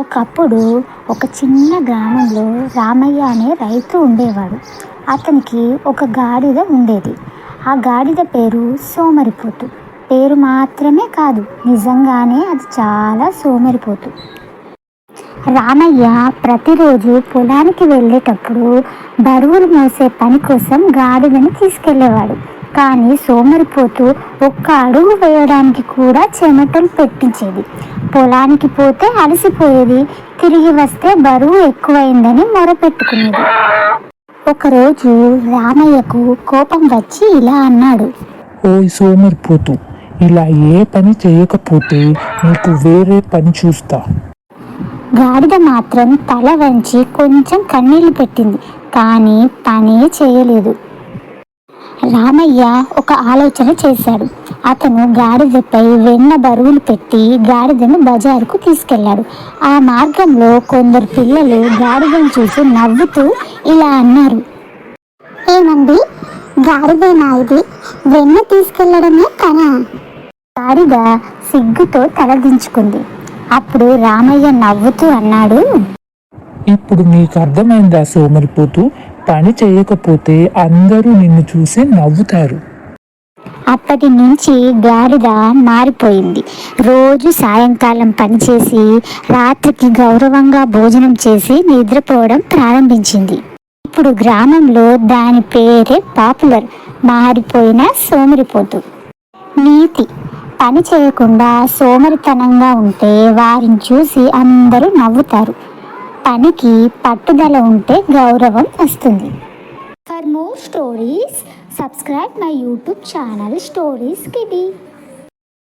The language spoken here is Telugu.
ఒకప్పుడు ఒక చిన్న గ్రామంలో రామయ్య అనే రైతు ఉండేవాడు. అతనికి ఒక గాడిద ఉండేది. ఆ గాడిద పేరు సోమరిపోతు. పేరు మాత్రమే కాదు, నిజంగానే అది చాలా సోమరిపోతు. రామయ్య ప్రతిరోజు పొలానికి వెళ్ళేటప్పుడు బరువులు మోసే పని కోసం గాడిదని తీసుకెళ్ళేవాడు. కానీ సోమరిపోతు ఒక్క అడుగు వేయడానికి కూడా చెమటలు పెట్టించేది. పొలానికి పోతే అలసిపోయేది, తిరిగి వస్తే బరువు ఎక్కువైందని మొరపెట్టుకునేది. ఒకరోజు రామయ్యకు కోపం వచ్చి ఇలా అన్నాడు. ఓయ్ సోమరిపోతు, ఇలా ఏ పని చేయకపోతే నీకు వేరే పని చూస్తా. గాడిద మాత్రం తల వంచి కొంచెం కన్నీళ్లు పెట్టింది, కానీ పనే చేయలేదు. రామయ్య ఒక ఆలోచన చేశాడు. అతను గాడిదపై వెన్న బరువులు పెట్టి గాడిదను బజారుకు తీసుకెళ్లాడు. ఆ మార్గంలో కొందరు పిల్లలు గాడిదను చూసి నవ్వుతూ ఇలా అన్నారు. ఏమండి, గాడిదేనా ఇది? వెన్న తీసుకెళ్లడమే పనా? గాడిద సిగ్గుతో తలదించుకుంది. అప్పుడు రామయ్య నవ్వుతూ అన్నాడు. ఇప్పుడు నీకు అర్థమైందా సోమరిపోతు? పని చేయకపోతే అందరూ నిన్ను చూసి నవ్వుతారు. అప్పటి నుంచి గాడిద మారిపోయింది. రోజు సాయంకాలం పనిచేసి రాత్రికి గౌరవంగా భోజనం చేసి నిద్రపోవడం ప్రారంభించింది. ఇప్పుడు గ్రామంలో దాని పేరే పాపులర్, మారిపోయిన సోమరిపోతు. నీతి: పని చేయకుండా సోమరితనంగా ఉంటే వారిని చూసి అందరూ నవ్వుతారు. పనికి పట్టుదల ఉంటే గౌరవం వస్తుంది. For more stories, subscribe my YouTube channel Stories Kiddie.